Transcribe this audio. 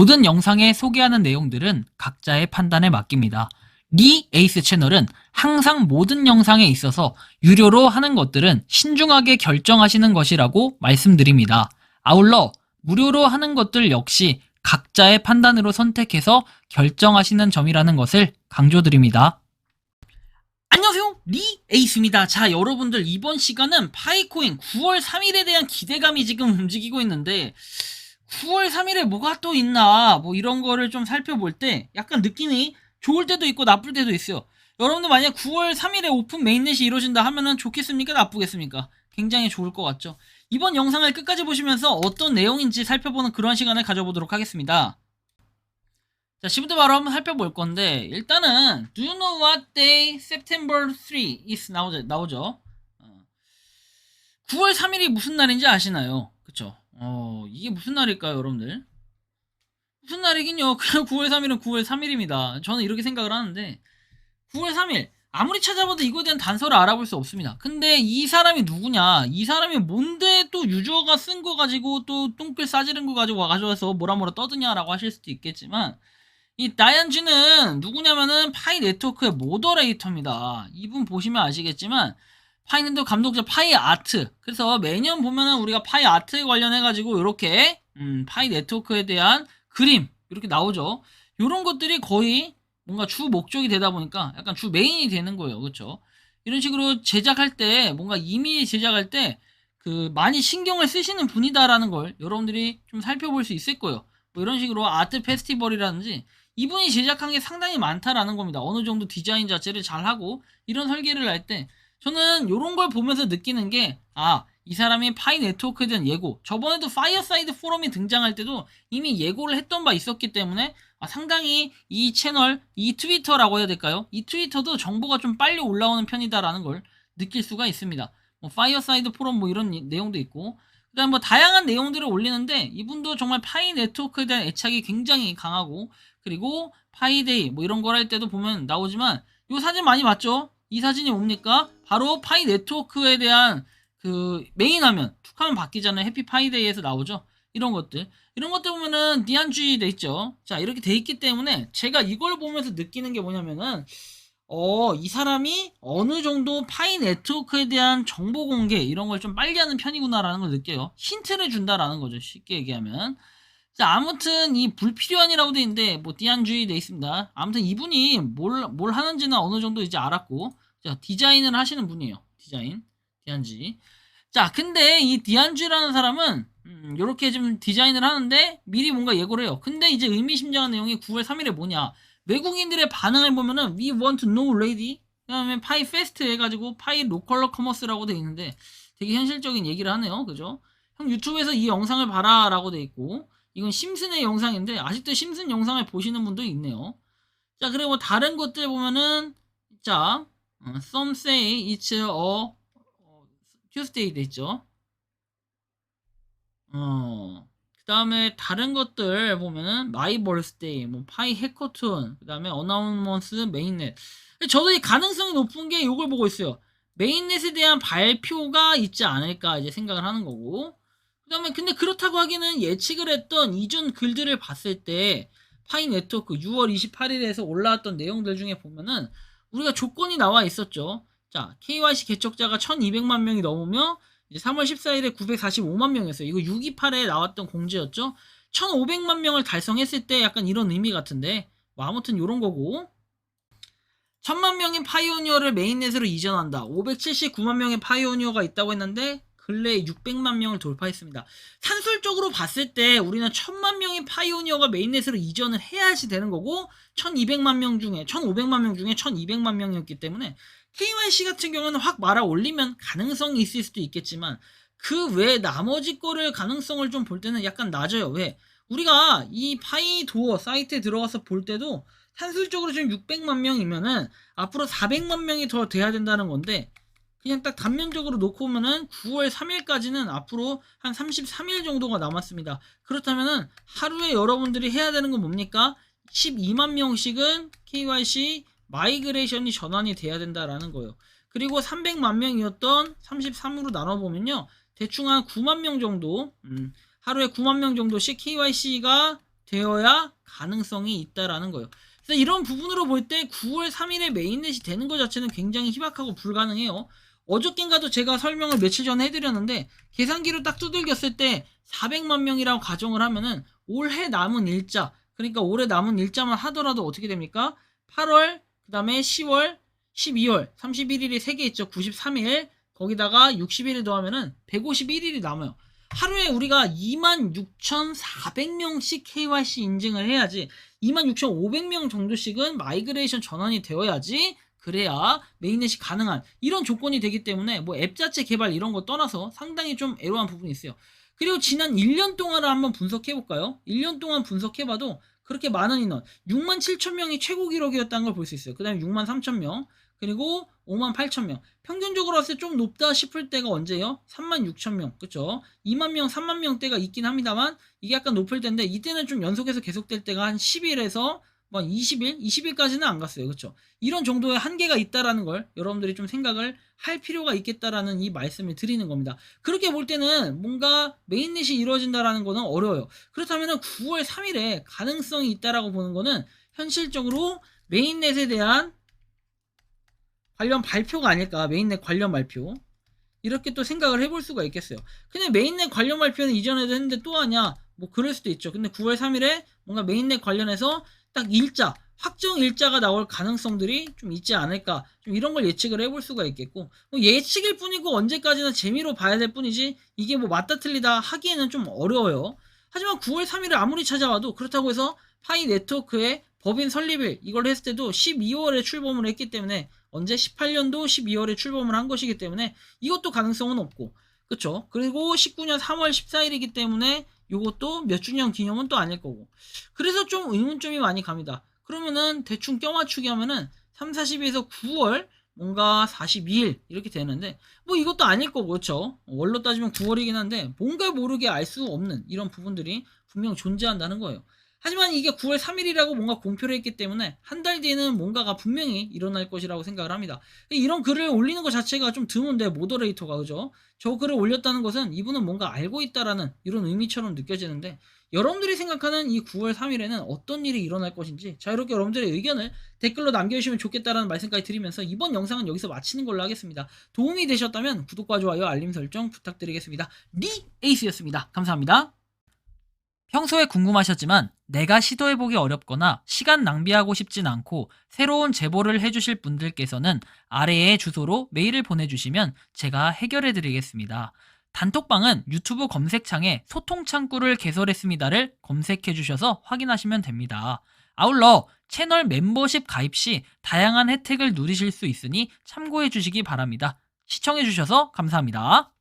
모든 영상에 소개하는 내용들은 각자의 판단에 맡깁니다. 리 에이스 채널은 항상 모든 영상에 있어서 유료로 하는 것들은 신중하게 결정하시는 것이라고 말씀드립니다. 아울러 무료로 하는 것들 역시 각자의 판단으로 선택해서 결정하시는 점이라는 것을 강조드립니다. 안녕하세요, 리 에이스입니다. 자, 여러분들 이번 시간은 파이코인 9월 3일에 대한 기대감이 지금 움직이고 있는데 9월 3일에 뭐가 또 있나 뭐 이런 거를 좀 살펴볼 때 약간 느낌이 좋을 때도 있고 나쁠 때도 있어요. 여러분들 만약 9월 3일에 오픈 메인넷이 이루어진다 하면은 좋겠습니까? 나쁘겠습니까? 굉장히 좋을 것 같죠. 이번 영상을 끝까지 보시면서 어떤 내용인지 살펴보는 그런 시간을 가져보도록 하겠습니다. 자, 지금부터 바로 한번 살펴볼 건데 일단은 Do you know what day September 3 is 나오죠. 9월 3일이 무슨 날인지 아시나요? 그쵸? 이게 무슨 날일까요, 여러분들? 무슨 날이긴요. 그냥 9월 3일은 9월 3일입니다. 저는 이렇게 생각을 하는데 9월 3일 아무리 찾아봐도 이거에 대한 단서를 알아볼 수 없습니다. 근데 이 사람이 누구냐? 이 사람이 뭔데 또 유저가 쓴 거 가지고 또 똥글 싸지른 거 가지고 가져와서 뭐라 떠드냐라고 하실 수도 있겠지만 이 다이안쥐는 누구냐면은 파이 네트워크의 모더레이터입니다. 이분 보시면 아시겠지만 파이낸도 감독자 파이 아트. 그래서 매년 보면은 우리가 파이 아트에 관련해가지고 이렇게 파이 네트워크에 대한 그림 이렇게 나오죠. 이런 것들이 거의 뭔가 주 목적이 되다 보니까 약간 주 메인이 되는 거예요. 그렇죠? 이런 식으로 제작할 때 뭔가 이미지 제작할 때 그 많이 신경을 쓰시는 분이다라는 걸 여러분들이 좀 살펴볼 수 있을 거예요. 뭐 이런 식으로 아트 페스티벌이라든지 이분이 제작한 게 상당히 많다라는 겁니다. 어느 정도 디자인 자체를 잘 하고 이런 설계를 할 때 저는 이런 걸 보면서 느끼는 게 이 사람이 파이 네트워크에 대한 예고, 저번에도 파이어사이드 포럼이 등장할 때도 이미 예고를 했던 바 있었기 때문에 상당히 이 채널, 이 트위터라고 해야 될까요? 이 트위터도 정보가 좀 빨리 올라오는 편이다라는 걸 느낄 수가 있습니다. 뭐 파이어사이드 포럼 뭐 이런 내용도 있고 그다음 뭐 다양한 내용들을 올리는데 이분도 정말 파이 네트워크에 대한 애착이 굉장히 강하고 그리고 파이데이 뭐 이런 걸 할 때도 보면 나오지만 이 사진 많이 봤죠? 이 사진이 뭡니까? 바로 파이 네트워크에 대한 그 메인 화면 툭 하면 바뀌잖아요. 해피 파이데이에서 나오죠. 이런 것들 보면은 디안쥐 돼 있죠. 자, 이렇게 돼 있기 때문에 제가 이걸 보면서 느끼는 게 뭐냐면은 이 사람이 어느 정도 파이 네트워크에 대한 정보 공개 이런 걸 좀 빨리 하는 편이구나라는 걸 느껴요. 힌트를 준다라는 거죠. 쉽게 얘기하면. 자, 아무튼 이 불필요한이라고 돼 있는데 뭐 디안쥐 돼 있습니다. 아무튼 이분이 뭘 하는지는 어느 정도 이제 알았고, 자, 디자인을 하시는 분이에요. 디안쥐. 자, 근데 이 디안쥐라는 사람은 요렇게 좀 디자인을 하는데 미리 뭔가 예고를 해요. 근데 이제 의미심장한 내용이 9월 3일에 뭐냐? 외국인들의 반응을 보면은 We want to know lady 그 다음에 파이 페스트 해가지고 파이 로컬러 커머스라고 돼 있는데 되게 현실적인 얘기를 하네요. 그죠? 형 유튜브에서 이 영상을 봐라 라고 돼 있고 이건 심슨의 영상인데 아직도 심슨 영상을 보시는 분도 있네요. 자, 그리고 다른 것들 보면은 자 Some say it's a Tuesday 돼 있죠. 그 다음에 다른 것들 보면은 마이 버스데이, 뭐 파이 해커툰, 그 다음에 어나운먼스 메인넷. 저도 이 가능성이 높은 게 이걸 보고 있어요. 메인넷에 대한 발표가 있지 않을까 이제 생각을 하는 거고. 그 다음에 근데 그렇다고 하기는 예측을 했던 이전 글들을 봤을 때 파이 네트워크 6월 28일에서 올라왔던 내용들 중에 보면은 우리가 조건이 나와 있었죠. 자, KYC 개척자가 1200만 명이 넘으며 이제 3월 14일에 945만 명이었어요. 이거 628에 나왔던 공지였죠. 1500만 명을 달성했을 때 약간 이런 의미 같은데 뭐 아무튼 이런 거고 1000만 명인 파이오니어를 메인넷으로 이전한다. 579만 명의 파이오니어가 있다고 했는데 근래에 600만 명을 돌파했습니다. 산술적으로 봤을 때 우리는 1000만 명의 파이오니어가 메인넷으로 이전을 해야지 되는 거고 1200만 명 중에 1500만 명 중에 1200만 명이었기 때문에 KYC 같은 경우는 확 말아 올리면 가능성이 있을 수도 있겠지만 그 외에 나머지 거를 가능성을 좀 볼 때는 약간 낮아요. 왜? 우리가 이 파이도어 사이트에 들어가서 볼 때도 산술적으로 지금 600만 명이면은 앞으로 400만 명이 더 돼야 된다는 건데 그냥 딱 단면적으로 놓고 보면은 9월 3일까지는 앞으로 한 33일 정도가 남았습니다. 그렇다면은 하루에 여러분들이 해야 되는 건 뭡니까? 12만 명씩은 KYC 마이그레이션이 전환이 돼야 된다라는 거예요. 그리고 300만 명이었던 33으로 나눠보면요. 대충 한 9만 명 정도, 하루에 9만 명 정도씩 KYC가 되어야 가능성이 있다라는 거예요. 그래서 이런 부분으로 볼 때 9월 3일에 메인넷이 되는 것 자체는 굉장히 희박하고 불가능해요. 어저께인가도 제가 설명을 며칠 전에 해드렸는데 계산기로 딱 두들겼을 때 400만 명이라고 가정을 하면은 올해 남은 일자, 그러니까 올해 남은 일자만 하더라도 어떻게 됩니까? 8월, 그 다음에 10월, 12월, 31일이 3개 있죠. 93일, 거기다가 60일을 더하면은 151일이 남아요. 하루에 우리가 26,400명씩 KYC 인증을 해야지, 26,500명 정도씩은 마이그레이션 전환이 되어야지, 그래야 메인넷이 가능한 이런 조건이 되기 때문에 뭐 앱 자체 개발 이런 거 떠나서 상당히 좀 애로한 부분이 있어요. 그리고 지난 1년 동안을 한번 분석해 볼까요? 1년 동안 분석해봐도 그렇게 많은 인원, 6만 7천 명이 최고 기록이었다는 걸 볼 수 있어요. 그 다음에 6만 3천 명, 그리고 5만 8천 명. 평균적으로 봤을 때 좀 높다 싶을 때가 언제예요? 3만 6천 명, 그쵸? 2만 명, 3만 명대가 있긴 합니다만 이게 약간 높을 텐데 이때는 좀 연속해서 계속될 때가 한 10일에서 뭐 20일? 20일까지는 안 갔어요. 그쵸? 이런 정도의 한계가 있다라는 걸 여러분들이 좀 생각을 할 필요가 있겠다라는 이 말씀을 드리는 겁니다. 그렇게 볼 때는 뭔가 메인넷이 이루어진다라는 거는 어려워요. 그렇다면 9월 3일에 가능성이 있다라고 보는 거는 현실적으로 메인넷에 대한 관련 발표가 아닐까. 메인넷 관련 발표. 이렇게 또 생각을 해볼 수가 있겠어요. 근데 메인넷 관련 발표는 이전에도 했는데 또 하냐? 뭐 그럴 수도 있죠. 근데 9월 3일에 뭔가 메인넷 관련해서 딱 일자, 확정 일자가 나올 가능성들이 좀 있지 않을까, 좀 이런 걸 예측을 해볼 수가 있겠고, 뭐 예측일 뿐이고 언제까지나 재미로 봐야 될 뿐이지 이게 뭐 맞다 틀리다 하기에는 좀 어려워요. 하지만 9월 3일을 아무리 찾아와도 그렇다고 해서 파이 네트워크의 법인 설립일 이걸 했을 때도 12월에 출범을 했기 때문에, 언제 18년도 12월에 출범을 한 것이기 때문에 이것도 가능성은 없고, 그쵸? 그리고 19년 3월 14일이기 때문에 요것도 몇 주년 기념은 또 아닐 거고, 그래서 좀 의문점이 많이 갑니다. 그러면은 대충 껴맞추기 하면은 3, 40에서 9월 뭔가 42일 이렇게 되는데 뭐 이것도 아닐 거고, 그렇죠? 월로 따지면 9월이긴 한데 뭔가 모르게 알 수 없는 이런 부분들이 분명 존재한다는 거예요. 하지만 이게 9월 3일이라고 뭔가 공표를 했기 때문에 한 달 뒤에는 뭔가가 분명히 일어날 것이라고 생각을 합니다. 이런 글을 올리는 것 자체가 좀 드문데, 모더레이터가, 그죠? 저 글을 올렸다는 것은 이분은 뭔가 알고 있다라는 이런 의미처럼 느껴지는데, 여러분들이 생각하는 이 9월 3일에는 어떤 일이 일어날 것인지 자유롭게 여러분들의 의견을 댓글로 남겨주시면 좋겠다라는 말씀까지 드리면서 이번 영상은 여기서 마치는 걸로 하겠습니다. 도움이 되셨다면 구독과 좋아요, 알림 설정 부탁드리겠습니다. 리 에이스였습니다. 감사합니다. 평소에 궁금하셨지만 내가 시도해보기 어렵거나 시간 낭비하고 싶진 않고 새로운 제보를 해주실 분들께서는 아래의 주소로 메일을 보내주시면 제가 해결해드리겠습니다. 단톡방은 유튜브 검색창에 소통창구를 개설했습니다를 검색해주셔서 확인하시면 됩니다. 아울러 채널 멤버십 가입 시 다양한 혜택을 누리실 수 있으니 참고해주시기 바랍니다. 시청해주셔서 감사합니다.